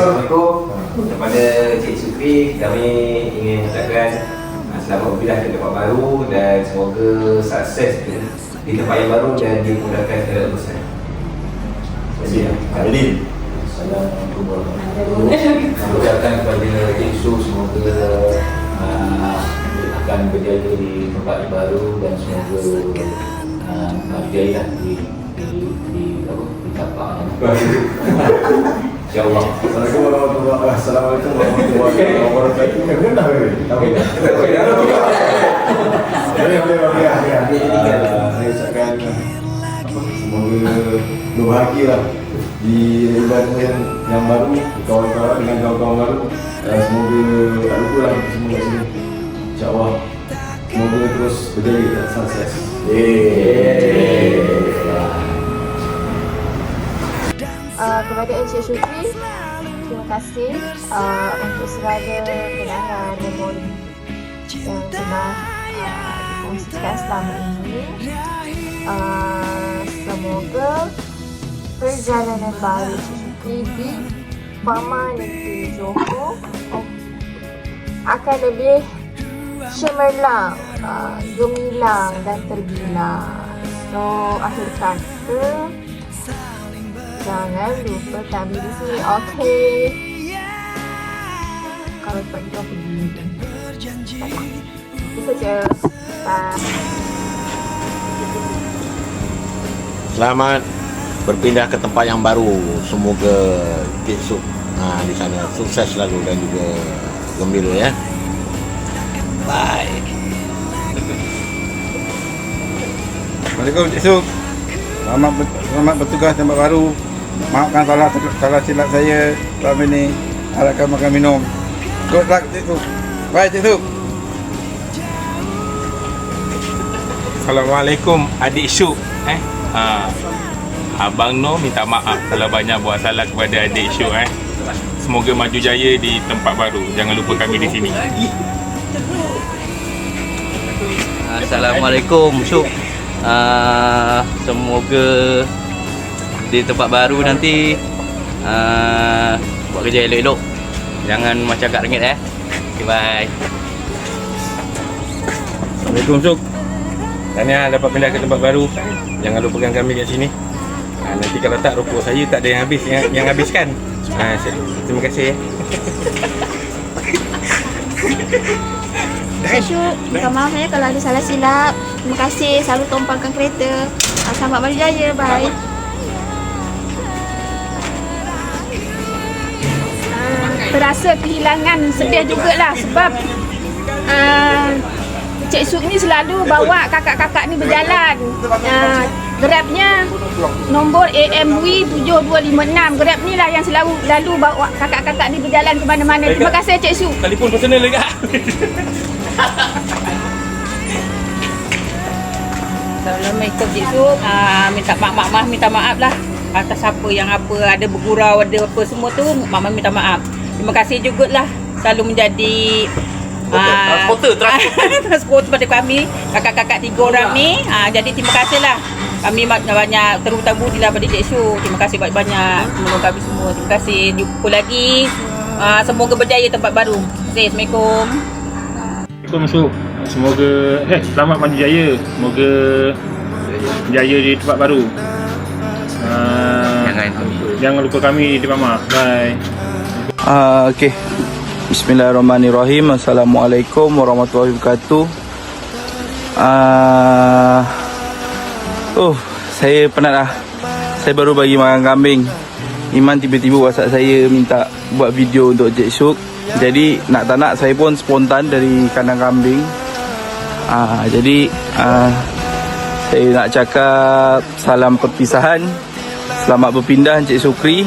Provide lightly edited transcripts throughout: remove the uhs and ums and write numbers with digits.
Assalamualaikum kepada Cik Sukri. Kami ingin mengucapkan selamat berpindah ke tempat baru dan semoga sukses di tempat yang baru dan dimudahkan segala urusan. Terima kasih. Amin. Assalamualaikum warahmatullahi wabarakatuh. Ucapkan kepada Cik Su semoga akan berjaya di tempat yang baru dan semoga berjaya di tapak yang baru. InsyaAllah. Assalamualaikum warahmatullahi wabarakatuh. Saya ucapkan semoga berbahagia di ibadah yang baru, kawan-kawan dengan kawan-kawan baru. Semoga tak lupa lah semua kat sini. InsyaAllah. Semoga terus berjaya dan sukses. Kepada Encik Syukri, terima kasih untuk segala kenangan memori yang telah dikongsikan selama ini. Semoga perjalanan baru Encik Syukri di Fama Negeri Johor akan lebih cemerlang, gemilang dan terbilang. So, akhir kata, jangan lupa kami di sini, okey? Kalau cepat kita pergi. Itu saja. Bye. Selamat berpindah ke tempat yang baru. Semoga Cik Su di sana sukses selalu dan juga gembira ya. Bye. Assalamualaikum Cik Su. Selamat bertugas tempat baru. Maafkan salah silap saya selama ini. Harapkan makan minum. Good luck Cik Su. Bye Cik Su. Assalamualaikum adik Syuk. Abang Noh minta maaf kalau banyak buat salah kepada adik Syuk. Semoga maju jaya di tempat baru. Jangan lupa kami di sini. Assalamualaikum Syuk. Semoga di tempat baru nanti buat kerja elok-elok. Jangan macam kat ringgit Okay, bye. Assalamualaikum Syuk. Tahniah dapat pindah ke tempat baru. Jangan lupakan kami kat sini. Nanti kalau tak, rokok saya tak ada yang habis, yang habiskan. Terima kasih Syuk, minta maaf ya kalau ada salah silap. Terima kasih, selalu tumpangkan kereta. Selamat maju jaya, bye. Terasa kehilangan, sedih jugalah sebab Cik Su ni selalu bawa kakak-kakak ni berjalan. Grabnya nombor AMW 7256. Grab ni lah yang selalu bawa kakak-kakak ni berjalan ke mana-mana. Terima kasih Cik Su. Telefon personal lagi. Assalamualaikum Cik Su. Minta maaf lah atas apa yang ada bergurau, ada apa semua tu. Mama minta maaf. Terima kasih jugalah selalu menjadi transporter pada kami, kakak-kakak 3 orang ni. Jadi terima kasihlah. Kami banyak terhutang-budi lah pada Cik Su. Terima kasih banyak-banyak menolong kami semua. Terima kasih. Jumpa lagi. Semoga berjaya tempat baru. Assalamualaikum. Assalamualaikum Su. Semoga selamat maju jaya. Semoga jaya di tempat baru. Jangan lupa kami di Mama. Bye. Okey. Bismillahirrahmanirrahim. Assalamualaikum warahmatullahi wabarakatuh. Saya penat lah. Saya baru bagi makan kambing. Iman tiba-tiba WhatsApp saya minta buat video untuk Cik Syuk. Jadi nak tak nak saya pun spontan dari kandang kambing. Jadi saya nak cakap salam perpisahan. Selamat berpindah Cik Sukri.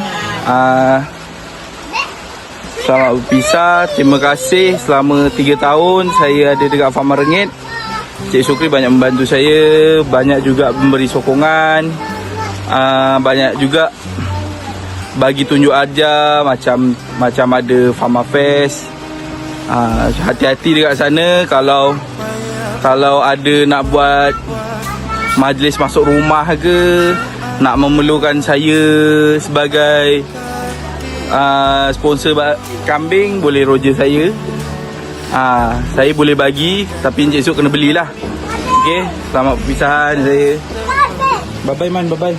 Selamat berpisah. Terima kasih selama 3 tahun saya ada dekat Fama Rengit. Cik Sukri banyak membantu saya, banyak juga memberi sokongan, banyak juga bagi tunjuk ajar macam ada Fama Fest. Hati-hati dekat sana kalau ada nak buat majlis masuk rumah ke, nak memerlukan saya sebagai sponsor kambing boleh roger saya. Saya boleh bagi, tapi Encik Sok kena belilah. Okey, selamat perpisahan saya. Bye bye Man, bye bye.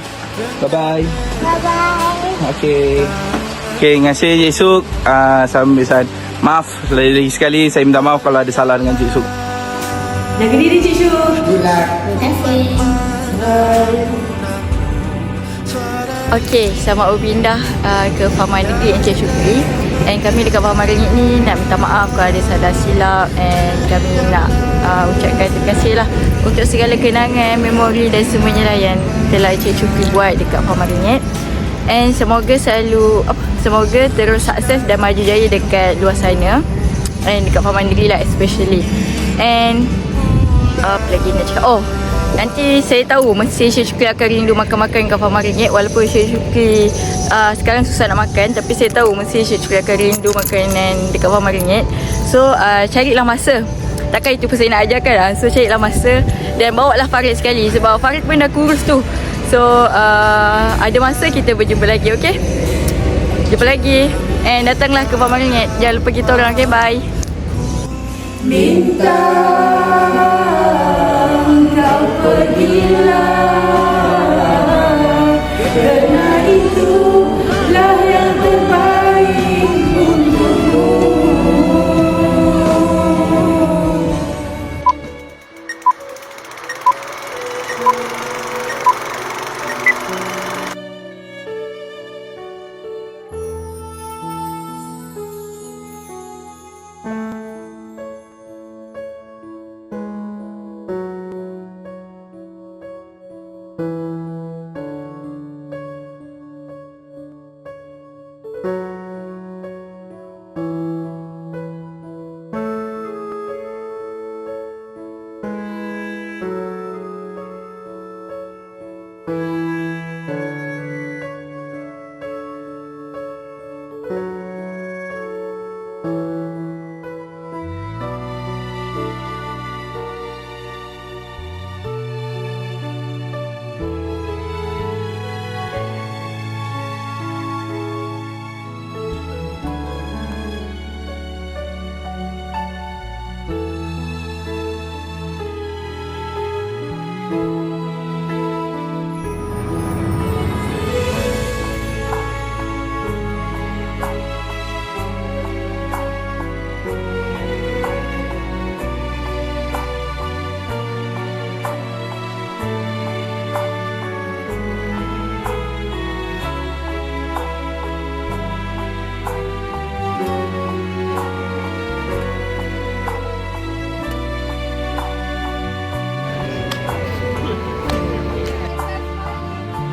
Bye bye. Bye bye. Okey. Okey, terima kasih Encik Sok. Selamat perpisahan. Maaf lagi sekali, saya minta maaf kalau ada salah dengan Encik Sok. Jaga diri Cik Syuk. Terima kasih. Okey, selamat berpindah ke Farma Negeri Encik Syukri. And kami dekat Farma Rengit ni nak minta maaf kalau ada salah silap, and kami nak ucapkan terima kasih lah untuk segala kenangan, memori dan semuanya lah yang telah Encik Syukri buat dekat Farma Rengit. And semoga semoga terus sukses dan maju jaya dekat luar sana, and dekat Farma Negeri lah especially. And apa lagi nak cakap? Nanti saya tahu mesti Encik Syukri akan rindu makan-makan kat Farma Rengit. Walaupun Encik Syukri sekarang susah nak makan, tapi saya tahu mesti Encik Syukri akan rindu makanan dekat Farma Rengit. So carilah masa. Takkan itu pun saya nak ajarkan lah. So carilah masa dan bawa lah Farid sekali, sebab Farid pun dah kurus tu. So ada masa kita berjumpa lagi, okay? Jumpa lagi. And datanglah ke Farma Rengit. Jangan lupa kita orang, okay? Bye. Minta kau pergilah, kerana itulah yang terbaik untukmu.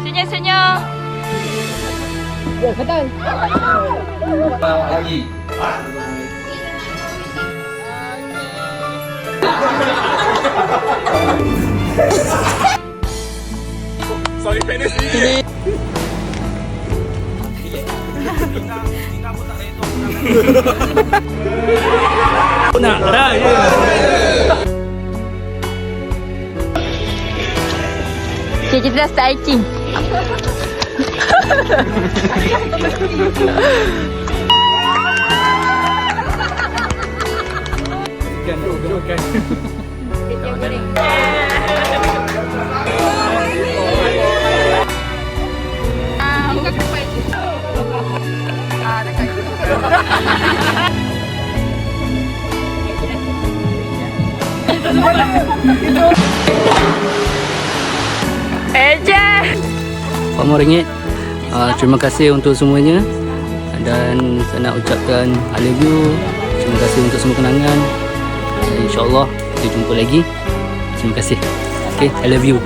Senyum-senyum. Betul. Lagi. Sorry, penis ni. Nak dah ya. Okay, kita dah start hiking. Ikan tu, ikan. Ikan goreng. Bukan kupai tu. Dah kaki. Farma Rengit, terima kasih untuk semuanya, dan saya nak ucapkan I love you. Terima kasih untuk semua kenangan. InsyaAllah kita jumpa lagi. Terima kasih. Okay, I love you.